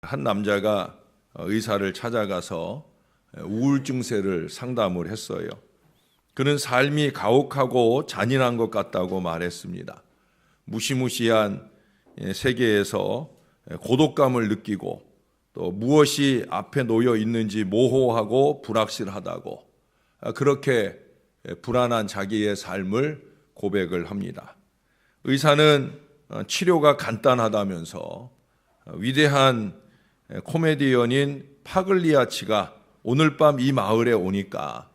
한 남자가 의사를 찾아가서 우울증세를 상담을 했어요. 그는 삶이 가혹하고 잔인한 것 같다고 말했습니다. 무시무시한 세계에서 고독감을 느끼고 또 무엇이 앞에 놓여 있는지 모호하고 불확실하다고 그렇게 불안한 자기의 삶을 고백을 합니다. 의사는 치료가 간단하다면서 위대한 코미디언인 파글리아치가 오늘 밤 이 마을에 오니까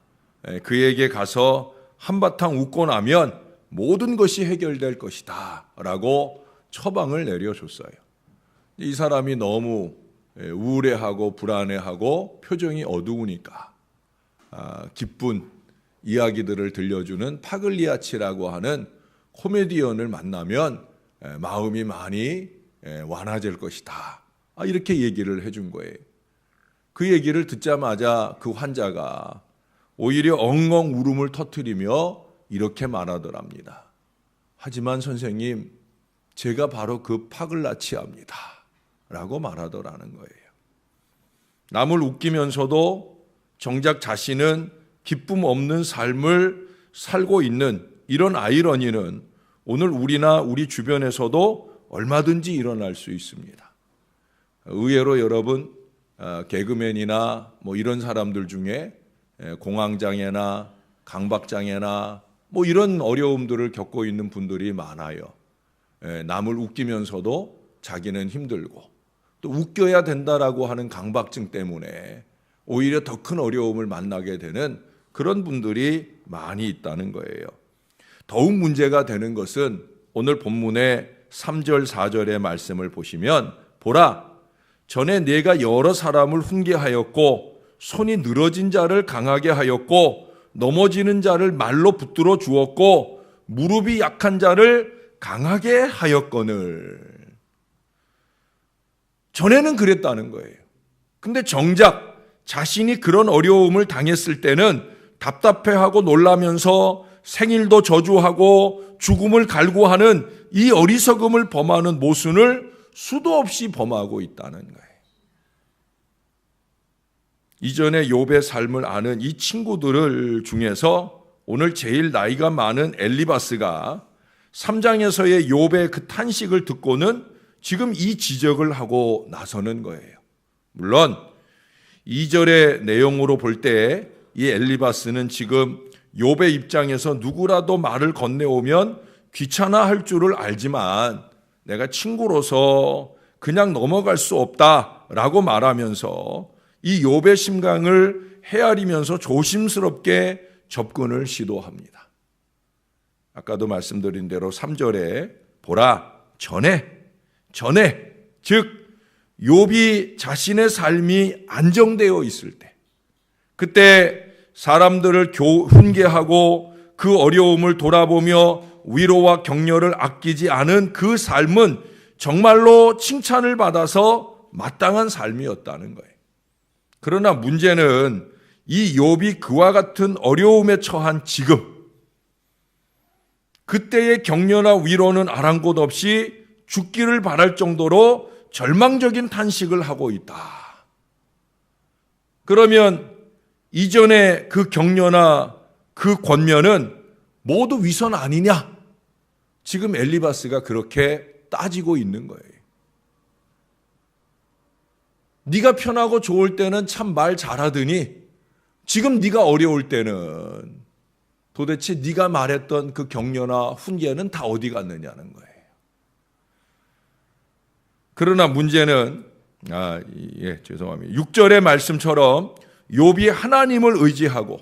그에게 가서 한바탕 웃고 나면 모든 것이 해결될 것이다 라고 처방을 내려줬어요. 이 사람이 너무 우울해하고 불안해하고 표정이 어두우니까 기쁜 이야기들을 들려주는 파글리아치라고 하는 코미디언을 만나면 마음이 많이 완화될 것이다. 이렇게 얘기를 해준 거예요. 그 얘기를 듣자마자 그 환자가 오히려 엉엉 울음을 터뜨리며 이렇게 말하더랍니다. 하지만 선생님, 제가 바로 그 파글라치아입니다. 라고 말하더라는 거예요. 남을 웃기면서도 정작 자신은 기쁨 없는 삶을 살고 있는 이런 아이러니는 오늘 우리나 우리 주변에서도 얼마든지 일어날 수 있습니다. 의외로 여러분, 개그맨이나 이런 사람들 중에 공황장애나 강박장애나 이런 어려움들을 겪고 있는 분들이 많아요. 남을 웃기면서도 자기는 힘들고 또 웃겨야 된다라고 하는 강박증 때문에 오히려 더 큰 어려움을 만나게 되는 그런 분들이 많이 있다는 거예요. 더욱 문제가 되는 것은 오늘 본문의 3절, 4절의 말씀을 보시면 보라, 전에 내가 여러 사람을 훈계하였고 손이 늘어진 자를 강하게 하였고 넘어지는 자를 말로 붙들어 주었고 무릎이 약한 자를 강하게 하였거늘. 전에는 그랬다는 거예요. 근데 정작 자신이 그런 어려움을 당했을 때는 답답해하고 놀라면서 생일도 저주하고 죽음을 갈구하는 이 어리석음을 범하는 모순을 수도 없이 범하고 있다는 거예요. 이전에 욥의 삶을 아는 이 친구들 중에서 오늘 제일 나이가 많은 엘리바스가 3장에서의 욥의 그 탄식을 듣고는 지금 이 지적을 하고 나서는 거예요. 물론 2절의 내용으로 볼 때 이 엘리바스는 지금 욥의 입장에서 누구라도 말을 건네오면 귀찮아할 줄을 알지만 내가 친구로서 그냥 넘어갈 수 없다라고 말하면서 이 욥의 심강을 헤아리면서 조심스럽게 접근을 시도합니다. 아까도 말씀드린 대로 3절에 보라, 전에 즉 욥이 자신의 삶이 안정되어 있을 때, 그때 사람들을 훈계하고 그 어려움을 돌아보며 위로와 격려를 아끼지 않은 그 삶은 정말로 칭찬을 받아서 마땅한 삶이었다는 거예요. 그러나 문제는 이 욥이 그와 같은 어려움에 처한 지금, 그때의 격려나 위로는 아랑곳 없이 죽기를 바랄 정도로 절망적인 탄식을 하고 있다. 그러면 이전에 그 격려나 그 권면은 모두 위선 아니냐? 지금 엘리바스가 그렇게 따지고 있는 거예요. 네가 편하고 좋을 때는 참 말 잘하더니 지금 네가 어려울 때는 도대체 네가 말했던 그 격려나 훈계는 다 어디 갔느냐는 거예요. 그러나 문제는 죄송합니다. 6절의 말씀처럼 욥이 하나님을 의지하고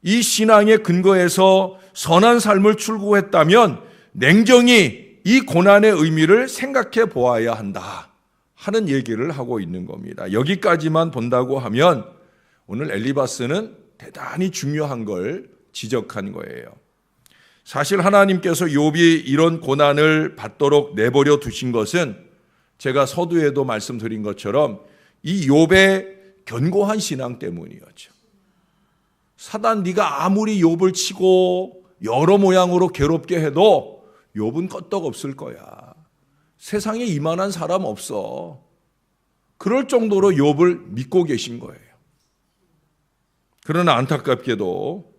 이 신앙의 근거에서 선한 삶을 출구했다면 냉정히 이 고난의 의미를 생각해 보아야 한다 하는 얘기를 하고 있는 겁니다. 여기까지만 본다고 하면 오늘 엘리바스는 대단히 중요한 걸 지적한 거예요. 사실 하나님께서 욥이 이런 고난을 받도록 내버려 두신 것은 제가 서두에도 말씀드린 것처럼 이 욥의 견고한 신앙 때문이었죠. 사단 네가 아무리 욥을 치고 여러 모양으로 괴롭게 해도 욥은 끄떡없을 거야. 세상에 이만한 사람 없어. 그럴 정도로 욥을 믿고 계신 거예요. 그러나 안타깝게도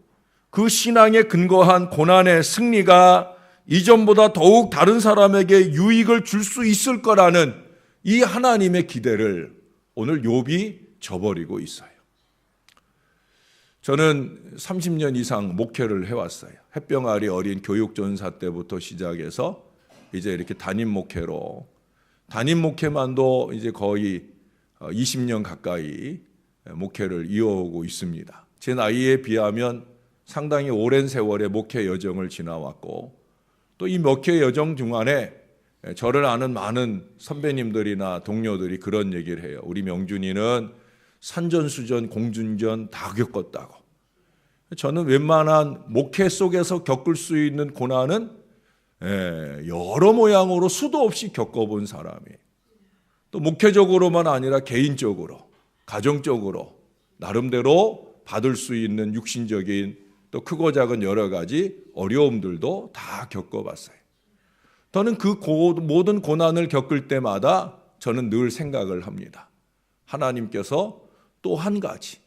그 신앙에 근거한 고난의 승리가 이전보다 더욱 다른 사람에게 유익을 줄 수 있을 거라는 이 하나님의 기대를 오늘 욥이 저버리고 있어요. 저는 30년 이상 목회를 해왔어요. 햇병아리 어린 교육전사 때부터 시작해서 이제 이렇게 담임 목회로, 담임 목회만도 이제 거의 20년 가까이 목회를 이어오고 있습니다. 제 나이에 비하면 상당히 오랜 세월의 목회 여정을 지나왔고, 또 이 목회 여정 중간에 저를 아는 많은 선배님들이나 동료들이 그런 얘기를 해요. 우리 명준이는 산전수전, 공중전 다 겪었다고. 저는 웬만한 목회 속에서 겪을 수 있는 고난은 여러 모양으로 수도 없이 겪어본 사람이에요. 또 목회적으로만 아니라 개인적으로, 가정적으로 나름대로 받을 수 있는 육신적인 또 크고 작은 여러 가지 어려움들도 다 겪어봤어요. 저는 그 모든 고난을 겪을 때마다 저는 늘 생각을 합니다. 하나님께서 또 한 가지,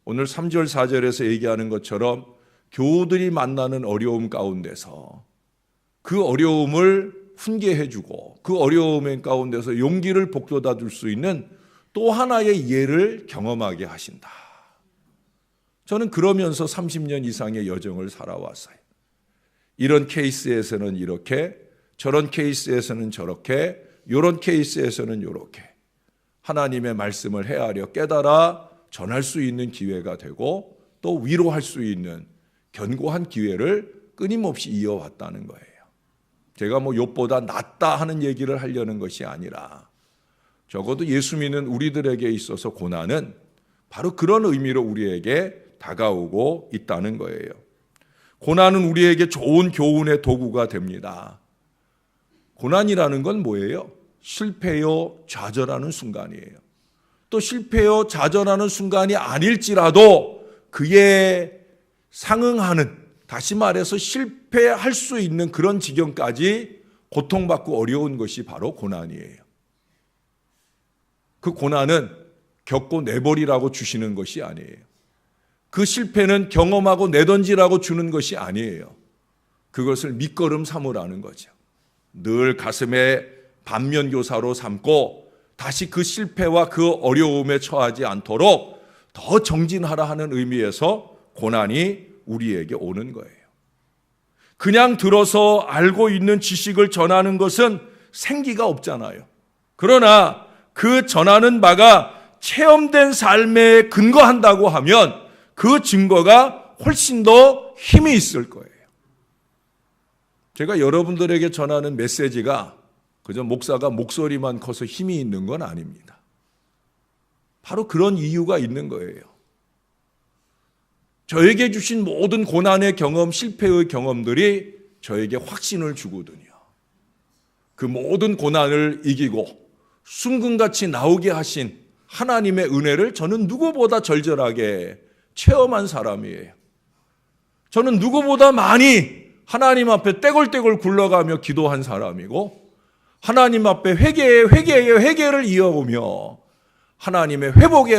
오늘 3절 4절에서 얘기하는 것처럼 교우들이 만나는 어려움 가운데서 그 어려움을 훈계해주고 그 어려움 가운데서 용기를 북돋아 줄 수 있는 또 하나의 예를 경험하게 하신다. 저는 그러면서 30년 이상의 여정을 살아왔어요. 이런 케이스에서는 이렇게, 저런 케이스에서는 저렇게, 이런 케이스에서는 이렇게 하나님의 말씀을 헤아려 깨달아 전할 수 있는 기회가 되고 또 위로할 수 있는 견고한 기회를 끊임없이 이어왔다는 거예요. 제가 욥보다 낫다 하는 얘기를 하려는 것이 아니라 적어도 예수 믿는 우리들에게 있어서 고난은 바로 그런 의미로 우리에게 다가오고 있다는 거예요. 고난은 우리에게 좋은 교훈의 도구가 됩니다. 고난이라는 건 뭐예요? 실패요, 좌절하는 순간이에요. 또 실패요, 좌절하는 순간이 아닐지라도 그에 상응하는, 다시 말해서 실패할 수 있는 그런 지경까지 고통받고 어려운 것이 바로 고난이에요. 그 고난은 겪고 내버리라고 주시는 것이 아니에요. 그 실패는 경험하고 내던지라고 주는 것이 아니에요. 그것을 밑거름 삼으라는 거죠. 늘 가슴에 반면교사로 삼고 다시 그 실패와 그 어려움에 처하지 않도록 더 정진하라 하는 의미에서 고난이 우리에게 오는 거예요. 그냥 들어서 알고 있는 지식을 전하는 것은 생기가 없잖아요. 그러나 그 전하는 바가 체험된 삶에 근거한다고 하면 그 증거가 훨씬 더 힘이 있을 거예요. 제가 여러분들에게 전하는 메시지가 그저 목사가 목소리만 커서 힘이 있는 건 아닙니다. 바로 그런 이유가 있는 거예요. 저에게 주신 모든 고난의 경험, 실패의 경험들이 저에게 확신을 주거든요. 그 모든 고난을 이기고 순금같이 나오게 하신 하나님의 은혜를 저는 누구보다 절절하게 체험한 사람이에요. 저는 누구보다 많이 하나님 앞에 떼굴떼굴 굴러가며 기도한 사람이고 하나님 앞에 회개를 이어오며 하나님의 회복의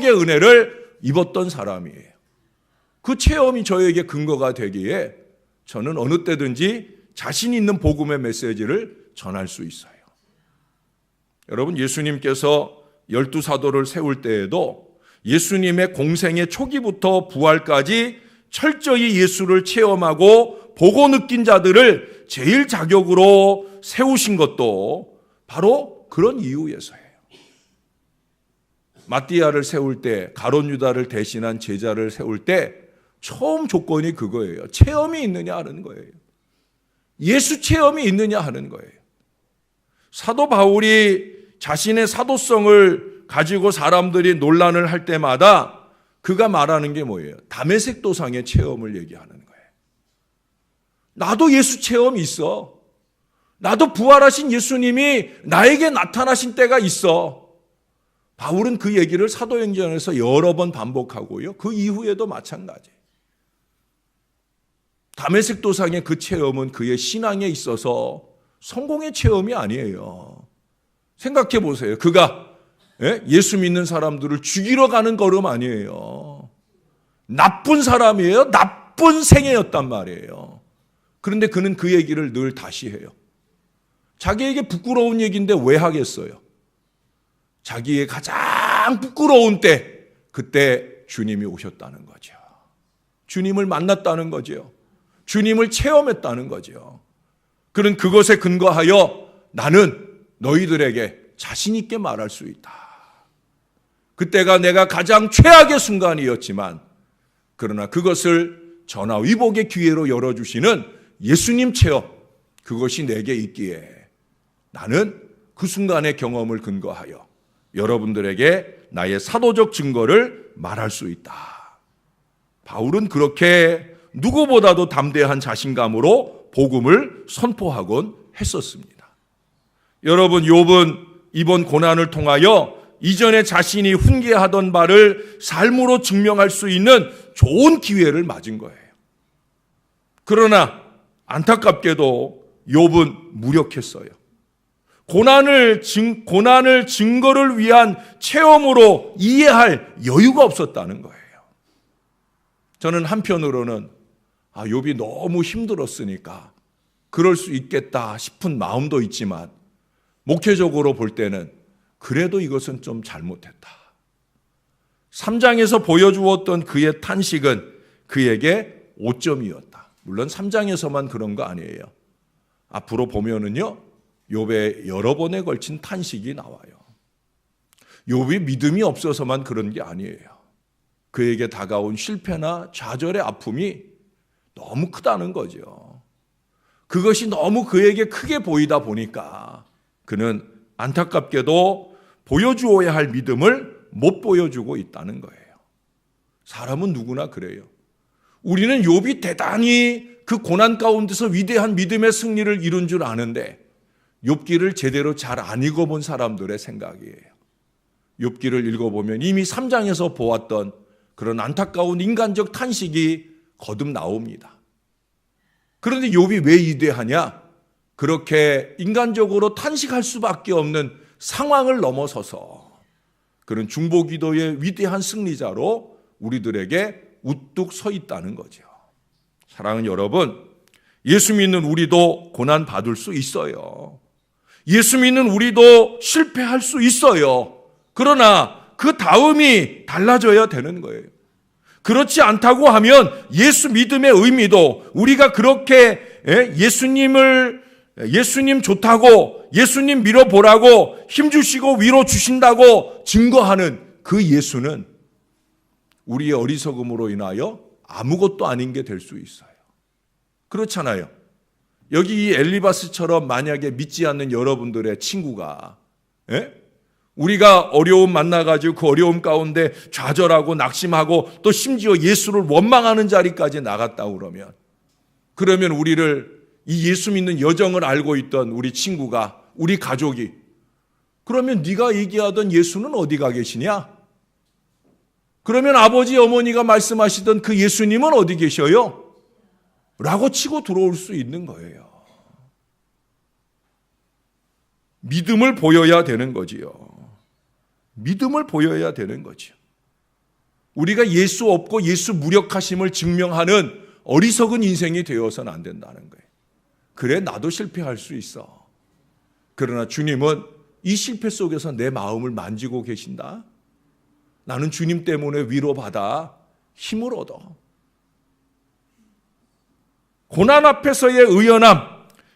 은혜를 입었던 사람이에요. 그 체험이 저에게 근거가 되기에 저는 어느 때든지 자신 있는 복음의 메시지를 전할 수 있어요. 여러분, 예수님께서 12사도를 세울 때에도 예수님의 공생의 초기부터 부활까지 철저히 예수를 체험하고 보고 느낀 자들을 제일 자격으로 세우신 것도 바로 그런 이유에서예요. 마띠아를 세울 때, 가룟 유다를 대신한 제자를 세울 때 처음 조건이 그거예요. 체험이 있느냐 하는 거예요. 예수 체험이 있느냐 하는 거예요. 사도 바울이 자신의 사도성을 가지고 사람들이 논란을 할 때마다 그가 말하는 게 뭐예요? 다메섹 도상의 체험을 얘기하는 거예요. 나도 예수 체험이 있어. 나도 부활하신 예수님이 나에게 나타나신 때가 있어. 바울은 그 얘기를 사도행전에서 여러 번 반복하고요. 그 이후에도 마찬가지예요. 다메섹 도상의 그 체험은 그의 신앙에 있어서 성공의 체험이 아니에요. 생각해 보세요. 그가 예수 믿는 사람들을 죽이러 가는 걸음 아니에요. 나쁜 사람이에요. 나쁜 생애였단 말이에요. 그런데 그는 그 얘기를 늘 다시 해요. 자기에게 부끄러운 얘기인데 왜 하겠어요? 자기의 가장 부끄러운 때, 그때 주님이 오셨다는 거죠. 주님을 만났다는 거죠. 주님을 체험했다는 거죠. 그는 그것에 근거하여 나는 너희들에게 자신 있게 말할 수 있다. 그때가 내가 가장 최악의 순간이었지만 그러나 그것을 전화위복의 기회로 열어주시는 예수님 체험, 그것이 내게 있기에 나는 그 순간의 경험을 근거하여 여러분들에게 나의 사도적 증거를 말할 수 있다. 바울은 그렇게 누구보다도 담대한 자신감으로 복음을 선포하곤 했었습니다. 여러분, 욥은 이번 고난을 통하여 이전에 자신이 훈계하던 바를 삶으로 증명할 수 있는 좋은 기회를 맞은 거예요. 그러나 안타깝게도 욥은 무력했어요. 고난을 증거를 위한 체험으로 이해할 여유가 없었다는 거예요. 저는 한편으로는 욥이 너무 힘들었으니까 그럴 수 있겠다 싶은 마음도 있지만 목회적으로 볼 때는 그래도 이것은 좀 잘못했다. 3장에서 보여주었던 그의 탄식은 그에게 오점이었다. 물론 3장에서만 그런 거 아니에요. 앞으로 보면은요, 욥의 여러 번에 걸친 탄식이 나와요. 욥이 믿음이 없어서만 그런 게 아니에요. 그에게 다가온 실패나 좌절의 아픔이 너무 크다는 거죠. 그것이 너무 그에게 크게 보이다 보니까 그는 안타깝게도 보여주어야 할 믿음을 못 보여주고 있다는 거예요. 사람은 누구나 그래요. 우리는 욥이 대단히 그 고난 가운데서 위대한 믿음의 승리를 이룬 줄 아는데 욥기를 제대로 잘 안 읽어본 사람들의 생각이에요. 욥기를 읽어보면 이미 3장에서 보았던 그런 안타까운 인간적 탄식이 거듭 나옵니다. 그런데 욥이 왜 위대하냐? 그렇게 인간적으로 탄식할 수밖에 없는 상황을 넘어서서 그런 중보기도의 위대한 승리자로 우리들에게 우뚝 서 있다는 거죠. 사랑하는 여러분, 예수 믿는 우리도 고난 받을 수 있어요. 예수 믿는 우리도 실패할 수 있어요. 그러나 그 다음이 달라져야 되는 거예요. 그렇지 않다고 하면 예수 믿음의 의미도 우리가 그렇게 예수님 좋다고, 예수님 밀어보라고, 힘주시고 위로 주신다고 증거하는 그 예수는 우리의 어리석음으로 인하여 아무것도 아닌 게 될 수 있어요. 그렇잖아요. 여기 이 엘리바스처럼 만약에 믿지 않는 여러분들의 친구가 우리가 어려움 만나가지고 그 어려움 가운데 좌절하고 낙심하고 또 심지어 예수를 원망하는 자리까지 나갔다고 그러면 우리를 이 예수 믿는 여정을 알고 있던 우리 친구가, 우리 가족이, 그러면 네가 얘기하던 예수는 어디 가 계시냐? 그러면 아버지 어머니가 말씀하시던 그 예수님은 어디 계셔요? 라고 치고 들어올 수 있는 거예요. 믿음을 보여야 되는 거지요. 믿음을 보여야 되는 거죠. 우리가 예수 없고 예수 무력하심을 증명하는 어리석은 인생이 되어서는 안 된다는 거예요. 그래, 나도 실패할 수 있어. 그러나 주님은 이 실패 속에서 내 마음을 만지고 계신다. 나는 주님 때문에 위로받아 힘을 얻어. 고난 앞에서의 의연함,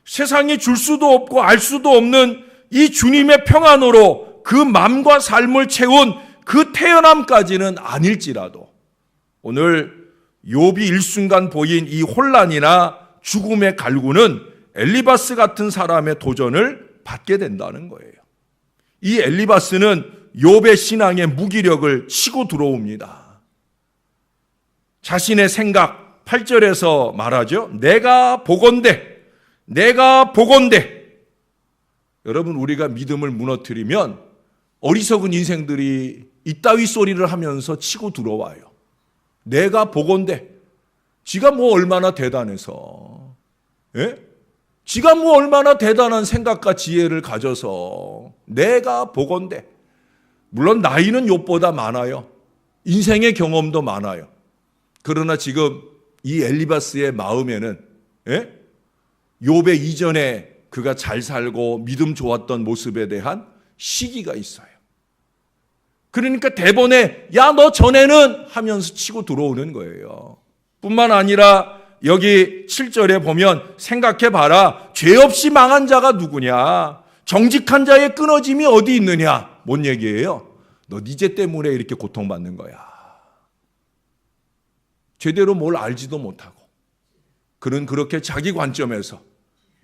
세상이 줄 수도 없고 알 수도 없는 이 주님의 평안으로 그 마음과 삶을 채운 그 태어남까지는 아닐지라도 오늘 욥이 일순간 보인 이 혼란이나 죽음의 갈구는 엘리바스 같은 사람의 도전을 받게 된다는 거예요. 이 엘리바스는 욥의 신앙의 무기력을 치고 들어옵니다. 자신의 생각, 8절에서 말하죠. 내가 보건대. 여러분, 우리가 믿음을 무너뜨리면 어리석은 인생들이 이따위 소리를 하면서 치고 들어와요. 내가 보건대. 지가 뭐 얼마나 대단해서, 지가 뭐 얼마나 대단한 생각과 지혜를 가져서 내가 보건대. 물론 나이는 욥보다 많아요. 인생의 경험도 많아요. 그러나 지금 이 엘리바스의 마음에는 욥의 이전에 그가 잘 살고 믿음 좋았던 모습에 대한 시기가 있어요. 그러니까 대본에 야 너 전에는 하면서 치고 들어오는 거예요. 뿐만 아니라 여기 7절에 보면 생각해봐라. 죄 없이 망한 자가 누구냐? 정직한 자의 끊어짐이 어디 있느냐? 뭔 얘기예요? 너 네 죄 때문에 이렇게 고통받는 거야. 제대로 뭘 알지도 못하고 그는 그렇게 자기 관점에서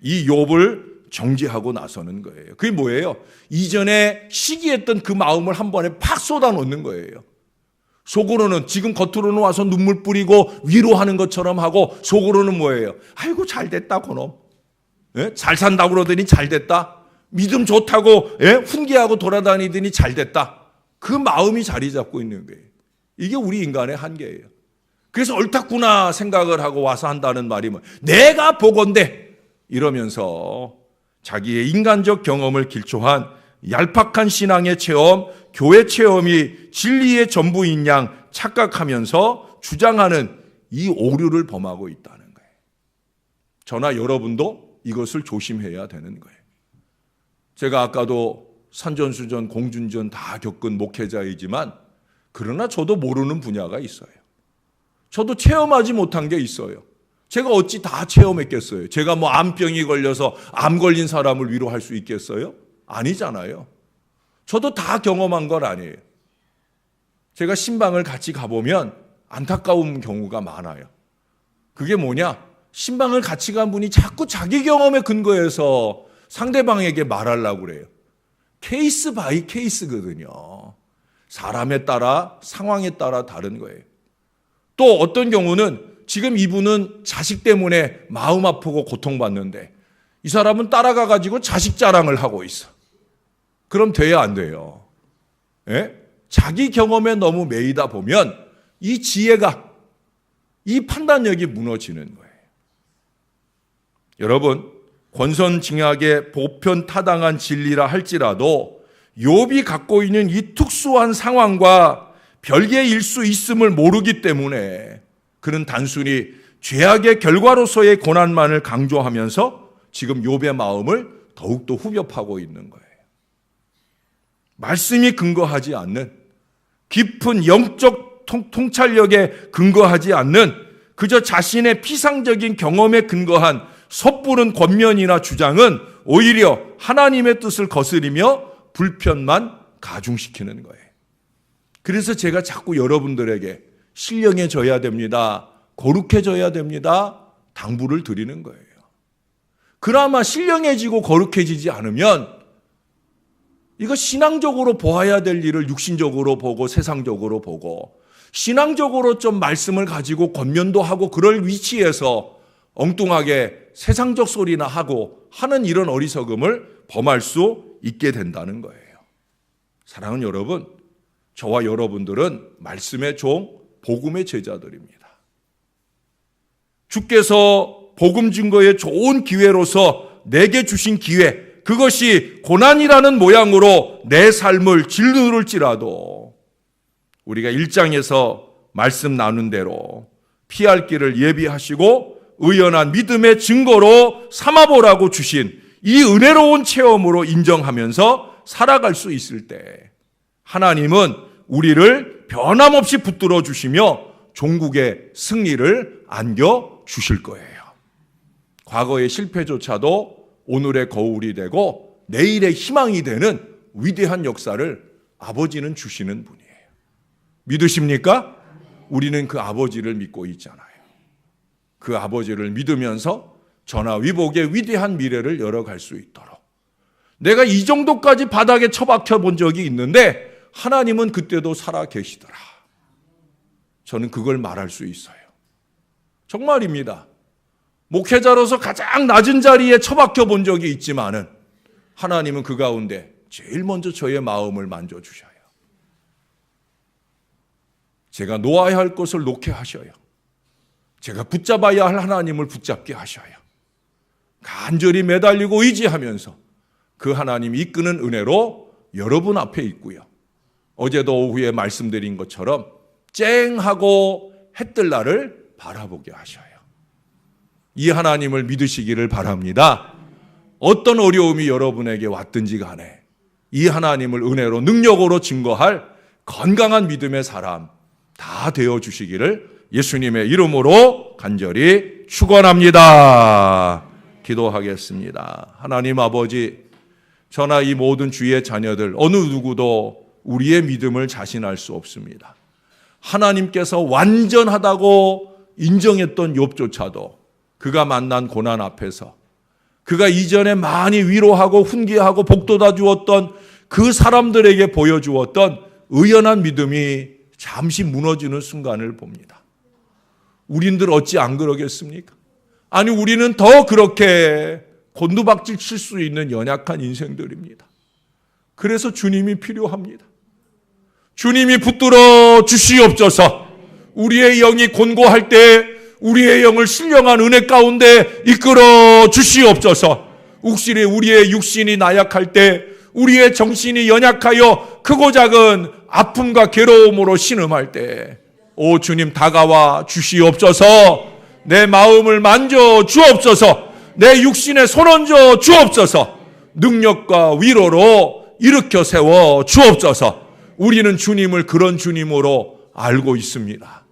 이 욥을 정죄하고 나서는 거예요. 그게 뭐예요? 이전에 시기했던 그 마음을 한 번에 팍 쏟아놓는 거예요. 속으로는 지금 겉으로는 와서 눈물 뿌리고 위로하는 것처럼 하고 속으로는 뭐예요? 아이고 잘 됐다 그놈. 잘 산다고 그러더니 잘 됐다. 믿음 좋다고 훈계하고 돌아다니더니 잘 됐다. 그 마음이 자리 잡고 있는 거예요. 이게 우리 인간의 한계예요. 그래서 옳았구나 생각을 하고 와서 한다는 말이 뭐 내가 보건대 이러면서 자기의 인간적 경험을 길초한 얄팍한 신앙의 체험, 교회 체험이 진리의 전부인 양 착각하면서 주장하는 이 오류를 범하고 있다는 거예요. 저나 여러분도 이것을 조심해야 되는 거예요. 제가 아까도 산전수전, 공준전 다 겪은 목회자이지만 그러나 저도 모르는 분야가 있어요. 저도 체험하지 못한 게 있어요. 제가 어찌 다 체험했겠어요? 제가 뭐 암병이 걸려서 암 걸린 사람을 위로할 수 있겠어요? 아니잖아요. 저도 다 경험한 건 아니에요. 제가 신방을 같이 가보면 안타까운 경우가 많아요. 그게 뭐냐? 신방을 같이 간 분이 자꾸 자기 경험에 근거해서 상대방에게 말하려고 그래요. 케이스 바이 케이스거든요. 사람에 따라 상황에 따라 다른 거예요. 또 어떤 경우는 지금 이분은 자식 때문에 마음 아프고 고통받는데 이 사람은 따라가 가지고 자식 자랑을 하고 있어. 그럼 돼야 안 돼요. 자기 경험에 너무 매이다 보면 이 지혜가, 이 판단력이 무너지는 거예요. 여러분, 권선징악의 보편타당한 진리라 할지라도 욥이 갖고 있는 이 특수한 상황과 별개일 수 있음을 모르기 때문에 그는 단순히 죄악의 결과로서의 고난만을 강조하면서 지금 욥의 마음을 더욱더 후벼파고 있는 거예요. 말씀이 근거하지 않는 깊은 영적 통찰력에 근거하지 않는 그저 자신의 피상적인 경험에 근거한 섣부른 권면이나 주장은 오히려 하나님의 뜻을 거스리며 불편만 가중시키는 거예요. 그래서 제가 자꾸 여러분들에게 신령해져야 됩니다. 거룩해져야 됩니다. 당부를 드리는 거예요. 그나마 신령해지고 거룩해지지 않으면 이거 신앙적으로 보아야 될 일을 육신적으로 보고 세상적으로 보고 신앙적으로 좀 말씀을 가지고 권면도 하고 그럴 위치에서 엉뚱하게 세상적 소리나 하고 하는 이런 어리석음을 범할 수 있게 된다는 거예요. 사랑하는 여러분, 저와 여러분들은 말씀의 종, 복음의 제자들입니다. 주께서 복음 증거의 좋은 기회로서 내게 주신 기회, 그것이 고난이라는 모양으로 내 삶을 짓누를지라도 우리가 1장에서 말씀 나눈 대로 피할 길을 예비하시고 의연한 믿음의 증거로 삼아보라고 주신 이 은혜로운 체험으로 인정하면서 살아갈 수 있을 때 하나님은 우리를 변함없이 붙들어 주시며 종국의 승리를 안겨 주실 거예요. 과거의 실패조차도 오늘의 거울이 되고 내일의 희망이 되는 위대한 역사를 아버지는 주시는 분이에요. 믿으십니까? 우리는 그 아버지를 믿고 있잖아요. 그 아버지를 믿으면서 전하위복의 위대한 미래를 열어갈 수 있도록. 내가 이 정도까지 바닥에 처박혀 본 적이 있는데 하나님은 그때도 살아 계시더라. 저는 그걸 말할 수 있어요. 정말입니다. 목회자로서 가장 낮은 자리에 처박혀 본 적이 있지만은 하나님은 그 가운데 제일 먼저 저의 마음을 만져주셔요. 제가 놓아야 할 것을 놓게 하셔요. 제가 붙잡아야 할 하나님을 붙잡게 하셔요. 간절히 매달리고 의지하면서 그 하나님이 이끄는 은혜로 여러분 앞에 있고요. 어제도 오후에 말씀드린 것처럼 쨍하고 해뜰 날을 바라보게 하셔요. 이 하나님을 믿으시기를 바랍니다. 어떤 어려움이 여러분에게 왔든지 간에 이 하나님을 은혜로 능력으로 증거할 건강한 믿음의 사람 다 되어주시기를 예수님의 이름으로 간절히 축원합니다. 기도하겠습니다. 하나님 아버지, 저나 이 모든 주의 자녀들 어느 누구도 우리의 믿음을 자신할 수 없습니다. 하나님께서 완전하다고 인정했던 욥조차도 그가 만난 고난 앞에서 그가 이전에 많이 위로하고 훈계하고 복돋아 주었던 그 사람들에게 보여주었던 의연한 믿음이 잠시 무너지는 순간을 봅니다. 우린들 어찌 안 그러겠습니까? 아니, 우리는 더 그렇게 곤두박질 칠 수 있는 연약한 인생들입니다. 그래서 주님이 필요합니다. 주님이 붙들어 주시옵소서. 우리의 영이 곤고할 때 우리의 영을 신령한 은혜 가운데 이끌어 주시옵소서. 혹시 우리의 육신이 나약할 때, 우리의 정신이 연약하여 크고 작은 아픔과 괴로움으로 신음할 때, 오 주님 다가와 주시옵소서. 내 마음을 만져 주옵소서. 내 육신에 손 얹어 주옵소서. 능력과 위로로 일으켜 세워 주옵소서. 우리는 주님을 그런 주님으로 알고 있습니다.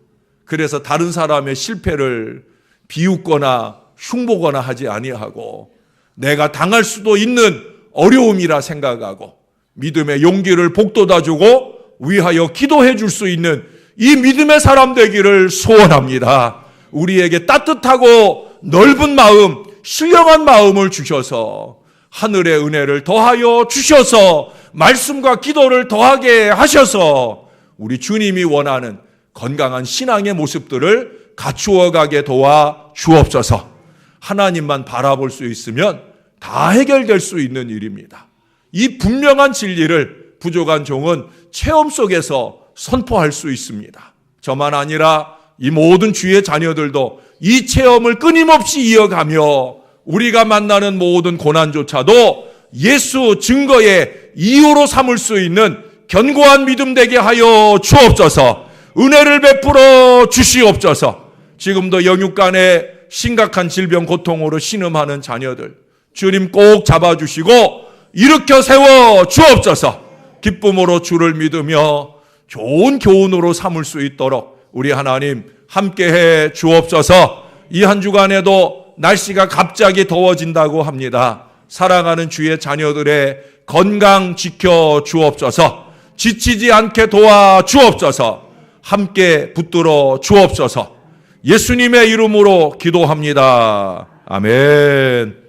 그래서 다른 사람의 실패를 비웃거나 흉보거나 하지 아니하고 내가 당할 수도 있는 어려움이라 생각하고 믿음의 용기를 복돋아주고 위하여 기도해 줄 수 있는 이 믿음의 사람 되기를 소원합니다. 우리에게 따뜻하고 넓은 마음, 신령한 마음을 주셔서 하늘의 은혜를 더하여 주셔서 말씀과 기도를 더하게 하셔서 우리 주님이 원하는 건강한 신앙의 모습들을 갖추어 가게 도와 주옵소서. 하나님만 바라볼 수 있으면 다 해결될 수 있는 일입니다. 이 분명한 진리를 부족한 종은 체험 속에서 선포할 수 있습니다. 저만 아니라 이 모든 주의 자녀들도 이 체험을 끊임없이 이어가며 우리가 만나는 모든 고난조차도 예수 증거의 이유로 삼을 수 있는 견고한 믿음 되게 하여 주옵소서. 은혜를 베풀어 주시옵소서. 지금도 영육간에 심각한 질병 고통으로 신음하는 자녀들 주님 꼭 잡아주시고 일으켜 세워 주옵소서. 기쁨으로 주를 믿으며 좋은 교훈으로 삼을 수 있도록 우리 하나님 함께해 주옵소서. 이 한 주간에도 날씨가 갑자기 더워진다고 합니다. 사랑하는 주의 자녀들의 건강 지켜 주옵소서. 지치지 않게 도와 주옵소서. 함께 붙들어 주옵소서. 예수님의 이름으로 기도합니다. 아멘.